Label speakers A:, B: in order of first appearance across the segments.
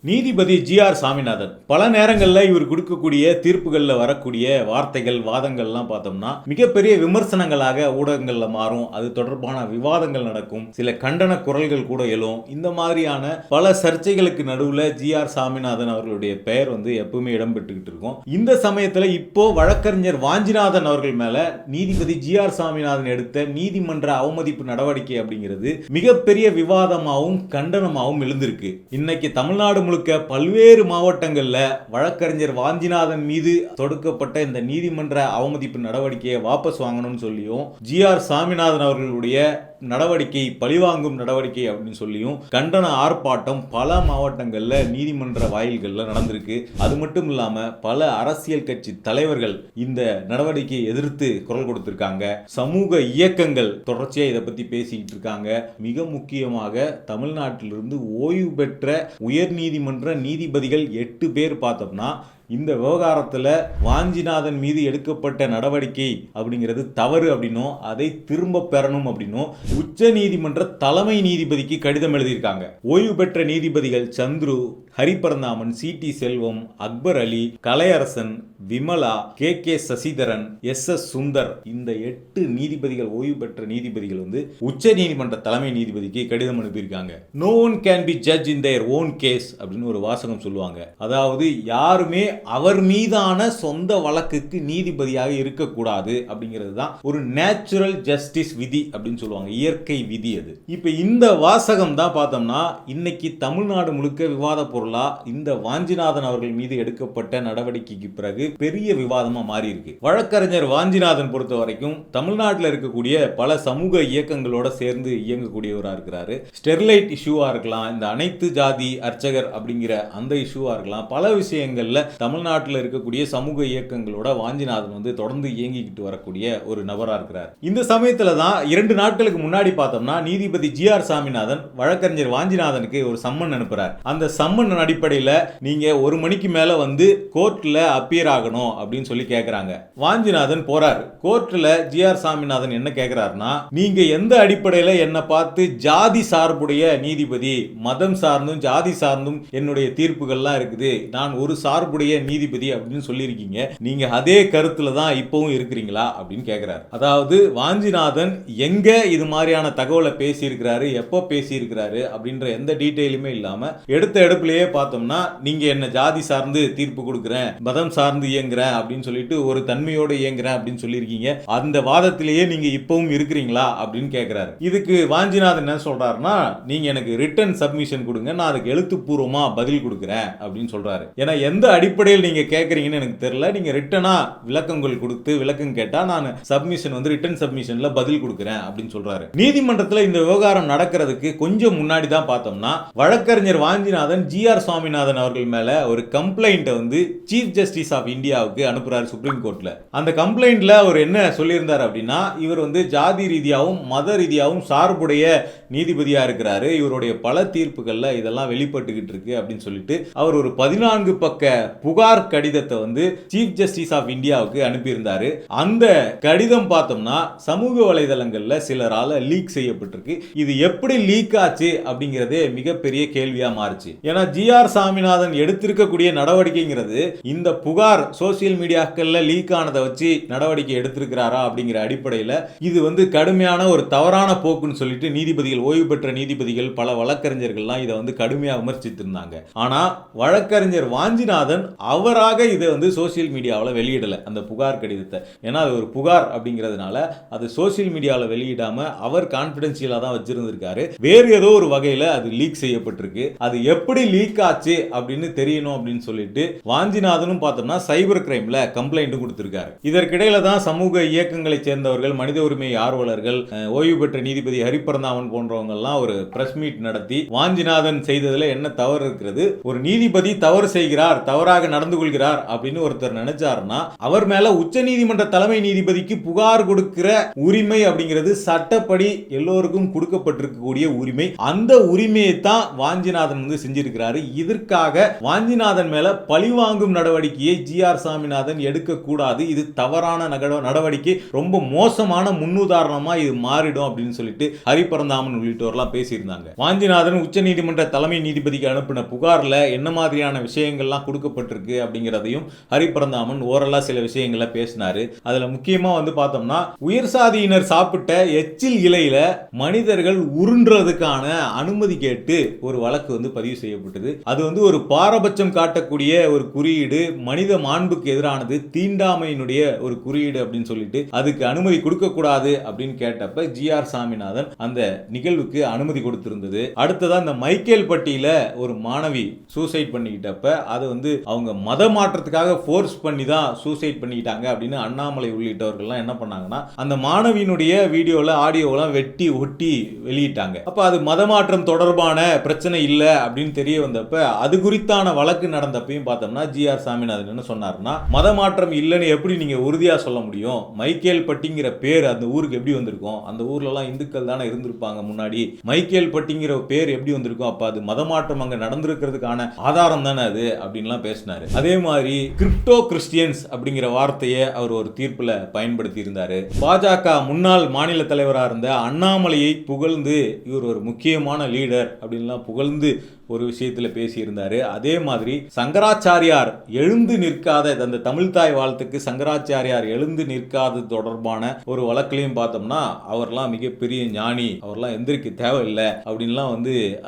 A: நீதிபதி ஜி.ஆர். சாமிநாதன் பல நேரங்களில் இவர் கொடுக்கக்கூடிய தீர்ப்புகளில் வரக்கூடிய வார்த்தைகள் வாதங்கள்லாம் பார்த்தோம்னா மிகப்பெரிய விமர்சனங்களாக ஊடகங்களில் மாறும். அது தொடர்பான விவாதங்கள் நடக்கும், சில கண்டன குரல்கள் கூட எழும். இந்த மாதிரியான பல சர்ச்சைகளுக்கு நடுவில் ஜி.ஆர். சாமிநாதன் அவர்களுடைய பெயர் எப்பவுமே இடம்பெற்றுக்கிட்டு இருக்கும். இந்த சமயத்தில் இப்போ வழக்கறிஞர் வாஞ்சிநாதன் அவர்கள் மேல நீதிபதி ஜி.ஆர். சாமிநாதன் எடுத்த நீதிமன்ற அவமதிப்பு நடவடிக்கை அப்படிங்கிறது மிகப்பெரிய விவாதமாகவும் கண்டனமாகவும் எழுந்திருக்கு. இன்னைக்கு தமிழ்நாடு முழுக்க பல்வேறு மாவட்டங்கள்ல வழக்கறிஞர் வாஞ்சிநாதன் மீது தொடுக்கப்பட்ட இந்த நீதிமன்ற அவமதிப்பு நடவடிக்கையை வாபஸ் வாங்கணும்னு சொல்லியும் ஜி.ஆர். சாமிநாதன் அவர்களுடைய நடவடிக்கை பழிவாங்கும் நடவடிக்கை அப்படின்னு சொல்லியும் கண்டன ஆர்ப்பாட்டம் பல மாவட்டங்கள்ல நீதிமன்ற வாயில்கள்ல நடந்திருக்கு. அது மட்டும் இல்லாம பல அரசியல் கட்சி தலைவர்கள் இந்த நடவடிக்கையை எதிர்த்து குரல் கொடுத்திருக்காங்க. சமூக இயக்கங்கள் தொடர்ச்சியா இதை பத்தி பேசிக்கிட்டு இருக்காங்க. மிக முக்கியமாக தமிழ்நாட்டிலிருந்து ஓய்வு பெற்ற உயர் நீதிமன்ற நீதிபதிகள் 8 பேர் பார்த்தோம்னா இந்த விவகாரத்தில் வாஞ்சிநாதன் மீது எடுக்கப்பட்ட நடவடிக்கை அப்படிங்கிறது தவறு அப்படின்னும் அதை திரும்ப பெறணும் அப்படின்னும் உச்ச நீதிமன்ற தலைமை நீதிபதிக்கு கடிதம் எழுதியிருக்காங்க. ஓய்வு பெற்ற நீதிபதிகள் சந்துரு, ஹரிபரந்தாமன், சி.டி. செல்வம், அக்பர் அலி, கலையரசன், விமலா, கே. சசிதரன், எஸ். சுந்தர், இந்த 8 நீதிபதிகள் ஓய்வு பெற்ற நீதிபதிகள் உச்ச நீதிமன்ற தலைமை நீதிபதிக்கு கடிதம் அனுப்பியிருக்காங்க. No one can be judge in their own case அப்படின்னு ஒரு வாசகம் சொல்லுவாங்க. அதாவது யாருமே அவர் மீதான சொந்த வழக்குக்கு நீதிபதியாக இருக்கக்கூடாது அப்படிங்கிறது தான் ஒரு நேச்சுரல் ஜஸ்டிஸ் விதி அப்படின்னு சொல்லுவாங்க, இயற்கை விதி. அது இப்ப இந்த வாசகம் தான் பார்த்தோம்னா இன்னைக்கு தமிழ்நாடு முழுக்க விவாத பொருளா இந்த வாஞ்சிநாதன் அவர்கள் மீது எடுக்கப்பட்ட நடவடிக்கைக்கு பிறகு பெரிய விவாதமா மாறி இருக்கு. வழக்கறிஞர் வாஞ்சிநாதன் பொறுத்த வரைக்கும் தமிழ்நாட்டில் இருக்கக்கூடிய பல சமூக இயக்கங்களோட சேர்ந்து இயங்கக்கூடியவராக இருக்கிறாரு. ஸ்டெர்லைட் இஷ்யூவா இருக்கலாம், இந்த அனைத்து ஜாதி அர்ச்சகர் அப்படிங்கிற அந்த இஷ்யூவா இருக்கலாம், பல விஷயங்கள்ல தமிழ்நாட்டில் இருக்கக்கூடிய சமூக இயக்கங்களோட வாஞ்சிநாதன் தொடர்ந்து இயங்கிக்கிட்டு வரக்கூடிய ஒரு நபரா இருக்கிறார். இந்த சமயத்துல தான் 2 நாட்களுக்கு முன்னாடி பார்த்தோம்னா நீதிபதி ஜி.ஆர். சாமிநாதன் வழக்கறிஞர் வாஞ்சிநாதனுக்கு ஒரு சம்மன் அனுப்புறார். அந்த சம்மன் அடிப்படையில் நீங்க 1 மணிக்கு மேல கோர்ட்ல அப்பியர் ஆகணும் அப்படின்னு சொல்லி கேட்கிறாங்க. வாஞ்சிநாதன் போறார். கோர்ட்ல ஜி.ஆர். சாமிநாதன் என்ன கேட்கிறாருன்னா, நீங்க எந்த அடிப்படையில் என்ன பார்த்து ஜாதி சார்புடைய நீதிபதி, மதம் சார்ந்தும் ஜாதி சார்ந்தும் என்னுடைய தீர்ப்புகள்லாம் இருக்குது, நான் ஒரு சார்புடைய நீதிபதி அப்படின்னு சொல்லியிருக்கீங்க, நீங்க அதே கருத்துல தான் இப்பவும் இருக்கிறீங்களா அப்படின்னு கேட்கிறார். அதாவது வாஞ்சிநாதன் எங்க இது மாதிரியான தகவலை பேசியிருக்கிறாரு, எப்போ பேசியிருக்கிறாரு அப்படின்ற எந்த டீட்டெயிலுமே இல்லாம எடுத்த எடுப்பிலேயே பார்த்தோம்னா நீங்க என்ன ஜாதி சார்ந்து தீர்ப்பு கொடுக்குறேன், மதம் சார்ந்து இயங்குறேன் அப்படின்னு சொல்லிட்டு ஒரு தன்மையோடு இயங்குறேன் அப்படின்னு சொல்லியிருக்கீங்க, அந்த வாதத்திலேயே நீங்க இப்பவும் இருக்கிறீங்களா அப்படின்னு கேட்கிறாரு. இதுக்கு வாஞ்சிநாதன் என்ன சொல்றாருன்னா, நீங்க எனக்கு ரிட்டன் சப்மிஷன் கொடுங்க, நான் அதுக்கு எழுத்துப்பூர்வமா பதில் கொடுக்குறேன் அப்படின்னு சொல்றாரு. ஏன்னா எந்த அடிப்படையில் நீங்க கேட்கறீங்கன்னு எனக்கு தெரியல, நீங்க ரிட்டனா விளக்கங்கள் கொடுத்து விளக்கம் கேட்டா நான் சப்மிஷன் ரிட்டன் சப்மிஷன்ல பதில் கொடுக்கிறேன் அப்படின்னு சொல்றாரு. நீதிமன்றத்தில் இந்த விவகாரம் நடக்கிறதுக்கு கொஞ்சம் முன்னாடி தான் பார்த்தோம்னா வழக்கறிஞர் வாஞ்சிநாதன் ஜி.ஆர். சாமிநாதன் அவர்கள் மேல ஒரு கம்ப்ளைண்ட் சீஃப் ஜஸ்டிஸ் ஆஃப் இந்தியாவுக்கு அனுப்புறாரு சுப்ரீம் கோர்ட்ல. அந்த கம்ப்ளைண்ட்ல அவர் என்ன சொல்லியிருந்தார் அப்படின்னா, இவர் ஜாதி ரீதியாகவும் மத ரீதியாகவும் சார்புடைய நீதிபதியா இருக்கிறாரு, இவருடைய பல தீர்ப்புகள்ல இதெல்லாம் வெளிப்பட்டுக்கிட்டு இருக்கு அப்படின்னு சொல்லிட்டு அவர் ஒரு 14 பக்க புகார் கடிதத்தை சீஃப் ஜஸ்டிஸ் ஆஃப் இந்தியாவுக்கு அனுப்பியிருந்தாரு. அந்த கடிதம் பார்த்தோம்னா சமூக வலைதளங்கள்ல சிலரால லீக் செய்யப்பட்டிருக்கு. இது எப்படி லீக் ஆச்சு அப்படிங்கிறதே மிகப்பெரிய கேள்வியா மாறுச்சு. ஏன்னா ஜி.ஆர். சாமிநாதன் எடுத்திருக்கக்கூடிய நடவடிக்கைங்கிறது இந்த புகார் சோசியல் மீடியாக்கள்ல லீக் ஆனதை வச்சு நடவடிக்கை எடுத்திருக்கிறாரா அப்படிங்கிற அடிப்படையில் இது கடுமையான ஒரு தவறான போக்குன்னு சொல்லிட்டு நீதிபதிகள், ஓய்வு பெற்ற நீதிபதிகள், பல வழக்கறிஞர்கள்லாம் இதை கடுமையாக விமர்சித்திருந்தாங்க. ஆனா வழக்கறிஞர் வாஞ்சிநாதன் அவராக இதை சோசியல் மீடியாவில் வெளியிடல அந்த புகார் கடிதத்தை. ஏன்னா அது ஒரு புகார் அப்படிங்கிறதுனால அது சோசியல் மீடியாவில் வெளியிடாம அவர் கான்பிடென்ஷியலா தான் வச்சிருந்திருக்காரு. வேறு ஏதோ ஒரு வகையில் அது லீக் செய்யப்பட்டிருக்கு. அது எப்படி லீக் ஆச்சு அப்படின்னு தெரியணும் அப்படின்னு சொல்லிட்டு வாஞ்சிநாதனும் பார்த்தோம்னா சைபர் கிரைம்ல கம்ப்ளைண்ட் கொடுத்திருக்காரு. இதற்கிடையில தான் சமூக இயக்கங்களை சேர்ந்தவர்கள், மனித உரிமை ஆர்வலர்கள், ஓய்வு பெற்ற நீதிபதி ஹரிபரந்தாமன் போன்றவங்க எல்லாம் ஒரு பிரஸ் மீட் நடத்தி வாஞ்சிநாதன் செய்ததுல என்ன தவறு இருக்கிறது, ஒரு நீதிபதி தவறு செய்கிறார், தவறாக நடந்து கொள்கிறார் அப்படின்னு ஒருத்தர் நினைச்சாருன்னா அவர் மேல உச்ச நீதிமன்ற தலைமை நீதிபதிக்கு புகார் கொடுக்கிற உரிமை அப்படிங்கிறது சட்டப்படி எல்லோருக்கும் கொடுக்கப்பட்டிருக்கக்கூடிய உரிமை. அந்த உரிமையை தான் வாஞ்சிநாதன் செஞ்சிருக்கிறாரு. பேசினாரு. இதற்காக வாஞ்சிநாதன் மேல பழிவாங்கும் நடவடிக்கையை ஜி.ஆர். சாமிநாதன் எடுக்கக்கூடாது, இது தவறான நடவடிக்கை, ரொம்ப மோசமான முன்னுதாரணமா இது மாறிடும் அப்படின்னு சொல்லிட்டு ஹரிபரந்தாமன் உள்ளிட்டோர்லாம் பேசியிருந்தாங்க. வாஞ்சிநாதன் உச்சநீதிமன்ற தலைமை நீதிபதிக்கு அனுப்பின புகார்ல என்ன மாதிரியான விஷயங்கள்லாம் கொடுக்கப்பட்டிருக்கு அப்படிங்கிறதையும் ஹரிபரந்தாமன் ஓரலா சில விஷயங்களை பேசினாரு. அதுல முக்கியமா பார்த்தோம்னா, உயர் சாதியினர் சாப்பிட்ட எச்சில் இலையில மனிதர்கள் உருண்டுறதுக்கான அனுமதி கேட்டு ஒரு வழக்கு பதிவு செய்யப்பட்டது. அது ஒரு பாரபட்சம் காட்டக்கூடிய ஒரு குறியீடு, மனித மாண்புக்கு எதிரானது, தீண்டாமையினுடைய ஒரு குறியீடு அப்படின்னு சொல்லிட்டு அதுக்கு அனுமதி கொடுக்க கூடாது அப்படின்னு கேட்டப்ப ஜி.ஆர். சாமிநாதன் அந்த நிகழ்வுக்கு அனுமதி கொடுத்திருந்தது. அடுத்ததா இந்த மைக்கேல் பட்டியில ஒரு மாணவி சூசைட் பண்ணிக்கிட்டப்ப அது அவங்க மத மாற்றத்துக்காக ஃபோர்ஸ் பண்ணி தான் சூசைட் பண்ணிக்கிட்டாங்க அப்படின்னு அண்ணாமலை உள்ளிட்டவர்கள்லாம் என்ன பண்ணாங்கன்னா, அந்த மாணவியினுடைய வீடியோல ஆடியோலாம் வெட்டி ஒட்டி வெளியிட்டாங்க. அப்ப அது மதமாற்றம் தொடர்பான பிரச்சனை இல்லை அப்படின்னு தெரிய வந்தப்ப அது குறித்தான வழக்கு நடந்தப்பையும் பார்த்தோம்னா ஜி.ஆர். சாமிநாதன் என்ன சொன்னார்னா, மதமாற்றம் இல்லைன்னு எப்படி நீங்க உறுதியா சொல்ல முடியும்? மைக்கேல் பட்டிங்கிற பேர் அந்த ஊருக்கு எப்படி வந்திருக்கும்? அந்த ஊர்லலாம் இந்துக்கள் தானே இருந்திருப்பாங்க முன்னாடி. மைக்கேல் பட்டிங்கிற பேர் எப்படி வந்திருக்கும்? அப்ப அது மதமாற்றம் அங்க நடந்திருக்கிறதுக்கான ஆதாரம் தானே அது அப்படின்லாம் பேசினாரு. அதே மாதிரி கிரிப்டோ கிறிஸ்டியன்ஸ் அப்படிங்கிற வார்த்தையை அவர் ஒரு தீர்ப்புல பயன்படுத்தி இருந்தாரு. பாஜக முன்னாள் மாநில தலைவராக இருந்த அண்ணாமலையை புகழ்ந்து இவர் ஒரு முக்கியமான லீடர் அப்படின்லாம் புகழ்ந்து ஒரு விஷயத்துல பேசியிருந்தாரு. அதே மாதிரி சங்கராச்சாரியார் எழுந்து நிற்காத, அந்த தமிழ்தாய் வாழ்த்துக்கு சங்கராச்சாரியார் எழுந்து நிற்காத தொடர்பான ஒரு வழக்கிலையும் பார்த்தோம்னா அவர்லாம் மிகப்பெரிய ஞானி, அவர்லாம் எந்திரிக்க தேவையில்லை அப்படின்லாம்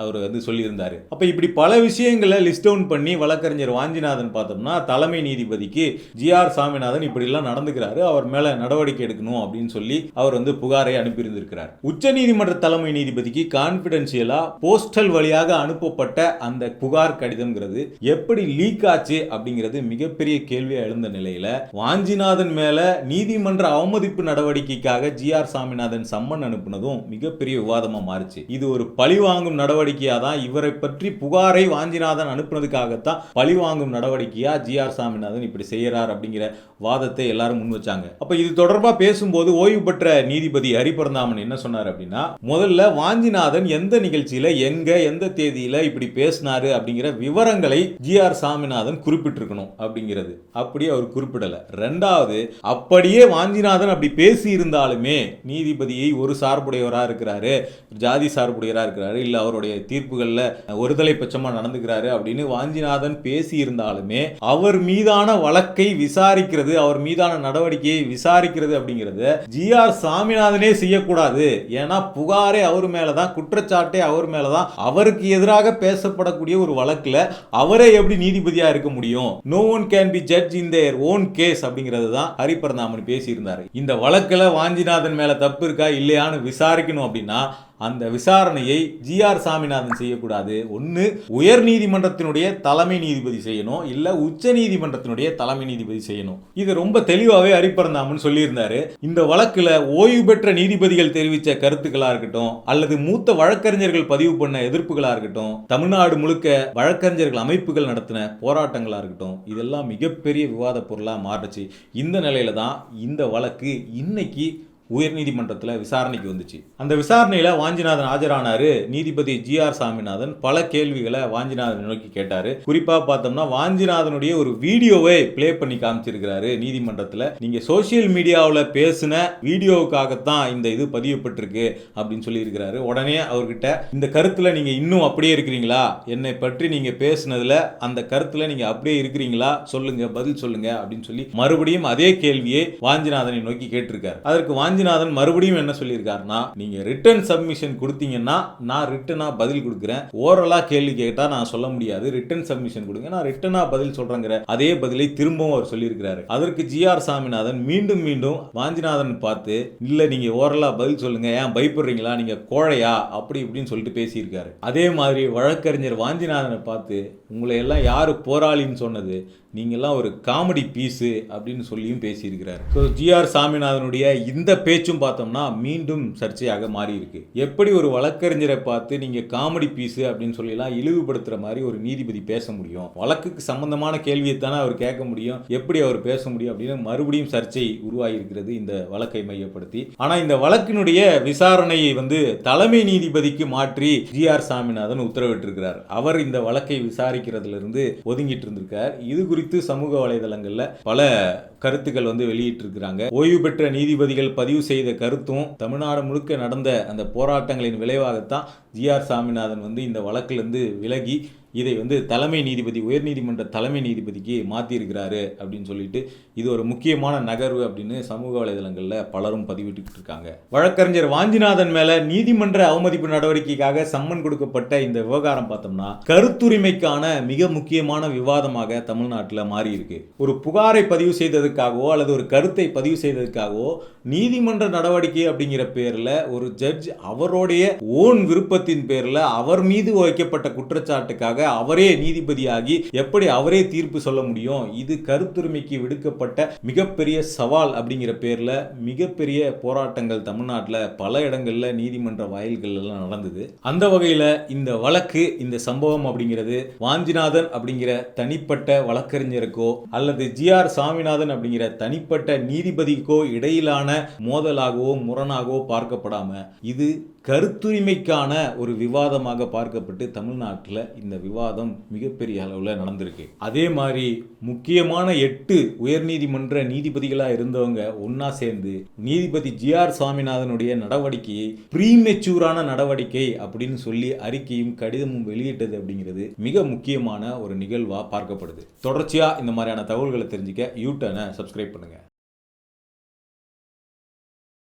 A: அவர் சொல்லியிருந்தாரு. அப்ப இப்படி பல விஷயங்களை லிஸ்ட் டவுன் பண்ணி வழக்கறிஞர் வாஞ்சிநாதன் பார்த்தோம்னா தலைமை நீதிபதிக்கு ஜி.ஆர். சாமிநாதன் இப்படிலாம் நடந்துக்கிறாரு, அவர் மேல நடவடிக்கை எடுக்கணும் அப்படின்னு சொல்லி அவர் புகாரை அனுப்பியிருந்திருக்கிறார். உச்ச நீதிமன்ற தலைமை நீதிபதிக்கு கான்பிடென்ஷியலா போஸ்டல் வழியாக அனுப்பப்பட்ட அந்த புகார் கடிதம்ங்கிறது எப்படி லீக் ஆச்சு அப்படிங்கிறது மிகப்பெரிய கேள்வியா எழுந்த நிலையில வாஞ்சிநாதன் மேல நீதிமன்ற அவமதிப்பு நடவடிக்கைக்காக ஜி.ஆர். சாமிநாதன் சம்மன் அனுப்புனதும் மிகப்பெரிய விவாதமா மாறுச்சு. இது ஒரு பழிவாங்கும் நடவடிக்கையா தான், இவரை பற்றி புகாரை வாஞ்சிநாதன் அனுப்புனதுக்காகத்தான் பழிவாங்கும் நடவடிக்கையா ஜி.ஆர். சாமிநாதன் இப்படி செய்யறார் அப்படிங்கிற வாதத்தை எல்லாரும் முன் வச்சாங்க. அப்ப இது தொடர்பா பேசும்போது ஓய்வு பெற்ற நீதிபதி ஹரிபரந்தாமன் என்ன சொன்னார் அப்படின்னா, முதல்ல வாஞ்சிநாதன் எந்த நிகழ்ச்சியில எங்க எந்த தேதியில இப்படி பேசினாரு அப்படிங்கிற விவரங்களை ஜி.ஆர். சாமிநாதன் குறிப்பிட்டிருக்கணும் அப்படிங்கிறது. அப்படியே அவர் குறிப்பிடல. ரெண்டாவது, அப்படியே வாஞ்சிநாதன் அப்படி பேசி இருந்தாலுமே நீதிபதியை ஒரு சார்புடையவரா இருக்கிறாரு, ஜாதி சார்புடையவரா இருக்கிறாரு, இல்ல அவருடைய தீர்ப்புகள்ல ஒருதலை பட்சமா நடந்துக்கிறாரு அப்படின்னு வாஞ்சிநாதன் பேசி இருந்தாலுமே அவர் மீதான வழக்கை விசாரிக்கிறது, அவர் மீதான நடவடிக்கையை விசாரிக்கிறது அப்படிங்கிறது ஜி.ஆர். சாமிநாதனே செய்யக்கூடாது. ஏன்னா புகாரே அவர் மேலதான், குற்றச்சாட்டே அவர் மேலதான், அவருக்கு எதிராக பேசப்படக்கூடிய ஒரு வழக்குல அவரே எப்படி நீதிபதியா இருக்க முடியும்? No one can be judge in their own case அப்படிங்கிறது தான் ஹரிபரந்தாமன் பேசியிருந்தாரு. இந்த வழக்குல வாஞ்சிநாதன் மேல தப்பு இருக்கா இல்லையான்னு விசாரிக்கணும் அப்படின்னா அந்த விசாரணையை ஜி.ஆர். சாமிநாதன் செய்யக்கூடாது. ஒன்று உயர் நீதிமன்றத்தினுடைய தலைமை நீதிபதி செய்யணும், இல்ல உச்ச நீதிமன்றத்தினுடைய தலைமை நீதிபதி செய்யணும். இது ரொம்ப தெளிவாகவே ஹரிபரந்தாமன் சொல்லியிருந்தாரு. இந்த வழக்குல ஓய்வு பெற்ற நீதிபதிகள் தெரிவித்த கருத்துக்களா இருக்கட்டும், அல்லது மூத்த வழக்கறிஞர்கள் பதிவு பண்ண எதிர்ப்புகளா இருக்கட்டும், தமிழ்நாடு முழுக்க வழக்கறிஞர்கள் அமைப்புகள் நடத்தின போராட்டங்களா இருக்கட்டும், இதெல்லாம் மிகப்பெரிய விவாத பொருளா மாறுச்சு. இந்த நிலையில தான் இந்த வழக்கு இன்னைக்கு உயர்நீதிமன்றத்தில் விசாரணைக்கு வந்துச்சு. அந்த விசாரணையில் வாஞ்சிநாதன் ஆஜரானாரு. நீதிபதி ஜி.ஆர். சாமிநாதன் பல கேள்விகளை வாஞ்சிநாதன் நோக்கி கேட்டாரு. குறிப்பாக பார்த்தோம்னா வாஞ்சிநாதனுடைய ஒரு வீடியோவை பிளே பண்ணி காமிச்சிருக்கிறாரு நீதிமன்றத்தில். நீங்க சோசியல் மீடியாவில் பேசின வீடியோவுக்காகத்தான் இந்த இது பதியப்பட்டிருக்கு அப்படின்னு சொல்லியிருக்கிறாரு. உடனே அவர்கிட்ட இந்த கருத்துல நீங்க இன்னும் அப்படியே இருக்கிறீங்களா, என்னை பற்றி நீங்க பேசினதுல அந்த கருத்துல நீங்க அப்படியே இருக்கிறீங்களா, சொல்லுங்க, பதில் சொல்லுங்க அப்படின்னு சொல்லி மறுபடியும் அதே கேள்வியை வாஞ்சிநாதனை நோக்கி கேட்டிருக்காரு. அதற்கு வாஞ்சிநாதன் மறுபடியும் என்ன சொல்லியிருக்காருன்னா, நீங்க ரிட்டன் சப்மிஷன் கொடுத்தீங்கன்னா நான் ரிட்டனா பதில் கொடுக்குறேன், ஓரலா கேள்வி கேட்டா நான் சொல்ல முடியாது, ரிட்டன் சப்மிஷன் கொடுங்க, நான் ரிட்டனா பதில் சொல்றேங்கிற அதே பதிலை திரும்பவும் அவர் சொல்லியிருக்கிறாரு. அதற்கு ஜி.ஆர். சாமிநாதன் மீண்டும் மீண்டும் வாஞ்சிநாதன் பார்த்து, இல்ல நீங்க ஓரலா பதில் சொல்லுங்க, ஏன் பயப்படுறீங்களா, நீங்க கோழையா, அப்படி இப்படின்னு சொல்லிட்டு பேசியிருக்காரு. அதே மாதிரி வழக்கறிஞர் வாஞ்சிநாதனை பார்த்து, உங்களை எல்லாம் யாரு போராளின்னு சொன்னது, நீங்கள்லாம் ஒரு காமெடி பீஸு அப்படின்னு சொல்லியும் பேசியிருக்கிறார். ஸோ ஜிஆர் சாமிநாதனுடைய இந்த பேச்சும் பார்த்தோம்னா மீண்டும் சர்ச்சையாக மாறி இருக்கு. எப்படி ஒரு வழக்கறிஞரை பார்த்து நீங்கள் காமெடி பீஸு அப்படின்னு சொல்லிலாம் இழிவுபடுத்துகிற மாதிரி ஒரு நீதிபதி பேச முடியும்? வழக்குக்கு சம்பந்தமான கேள்வியை தானே அவர் கேட்க முடியும், எப்படி அவர் பேச முடியும் அப்படின்னு மறுபடியும் சர்ச்சை உருவாகி இருக்கிறது இந்த வழக்கை மையப்படுத்தி. ஆனால் இந்த வழக்கினுடைய விசாரணையை தலைமை நீதிபதிக்கு மாற்றி ஜிஆர் சாமிநாதன் உத்தரவிட்டிருக்கிறார். அவர் இந்த வழக்கை விசாரிக்கிறதுல இருந்து ஒதுங்கிட்டு இருந்திருக்கார். இது குறித்து சமூக வலைதளங்கள்ல பல கருத்துக்கள் வெளியிட்டிருக்கிறாங்க. ஓய்வு பெற்ற நீதிபதிகள் பதிவு செய்த கருத்தும் தமிழ்நாடு முழுக்க நடந்த அந்த போராட்டங்களின் விளைவாகத்தான் ஜிஆர் சாமிநாதன் இந்த வழக்கிலிருந்து விலகி இதை தலைமை நீதிபதி, உயர்நீதிமன்ற தலைமை நீதிபதிக்கு மாற்றியிருக்கிறாரு அப்படின்னு சொல்லிட்டு இது ஒரு முக்கியமான நகர்வு அப்படின்னு சமூக வலைதளங்களில் பலரும் பதிவிட்டு இருக்காங்க. வழக்கறிஞர் வாஞ்சிநாதன் மேல நீதிமன்ற அவமதிப்பு நடவடிக்கைக்காக சம்மன் கொடுக்கப்பட்ட இந்த விவகாரம் பார்த்தோம்னா கருத்துரிமைக்கான மிக முக்கியமான விவாதமாக தமிழ்நாட்டில் மாறி இருக்கு. ஒரு புகாரை பதிவு செய்ததுக்காகவோ அல்லது ஒரு கருத்தை பதிவு செய்ததுக்காகவோ நீதிமன்ற நடவடிக்கை அப்படிங்கிற பேரில் ஒரு ஜட்ஜ் அவருடைய ஓன் விருப்பத்தின் பேரில் அவர் மீது வைக்கப்பட்ட குற்றச்சாட்டுக்காக அவரே நீதிபதியாகி எப்படி அவரே தீர்ப்பு சொல்ல முடியும்? இது கருத்துரிமைக்கு விடுக்கப்பட்ட மிகப்பெரிய சவால் அப்படிங்கிற பேர்ல மிகப்பெரிய போராட்டங்கள் தமிழ்நாட்டில் பல இடங்கள்ல நீதிமன்ற வாயில்கள் எல்லாம் நடந்தது. அந்த வகையில இந்த வழக்கு, இந்த சம்பவம் அப்படிங்கிறது வாஞ்சிநாதன் அப்படிங்கிற தனிப்பட்ட வழக்கறிஞருக்கோ அல்லது ஜிஆர் சாமிநாதன் அப்படிங்கிற தனிப்பட்ட நீதிபதிக்கோ இடையிலான மோதலாகவோ முரணாகவோ பார்க்கப்படாம இது கருத்துரிமைக்கான ஒரு விவாதமாக பார்க்கப்பட்டு தமிழ்நாட்டில் இந்த விவாதம் மிகப்பெரிய அளவில் நடந்திருக்கு. அதே மாதிரி முக்கியமான 8 உயர்நீதிமன்ற நீதிபதிகளாக இருந்தவங்க ஒன்னா சேர்ந்து நீதிபதி ஜிஆர் சாமிநாதனுடைய நடவடிக்கையை ப்ரீமெச்சூரான நடவடிக்கை அப்படின்னு சொல்லி அறிக்கையும் கடிதமும் வெளியிட்டது அப்படிங்கிறது மிக முக்கியமான ஒரு நிகழ்வாக பார்க்கப்படுது. தொடர்ச்சியாக இந்த மாதிரியான தகவல்களை தெரிஞ்சுக்க யூ டர்னை சப்ஸ்கிரைப் பண்ணுங்க.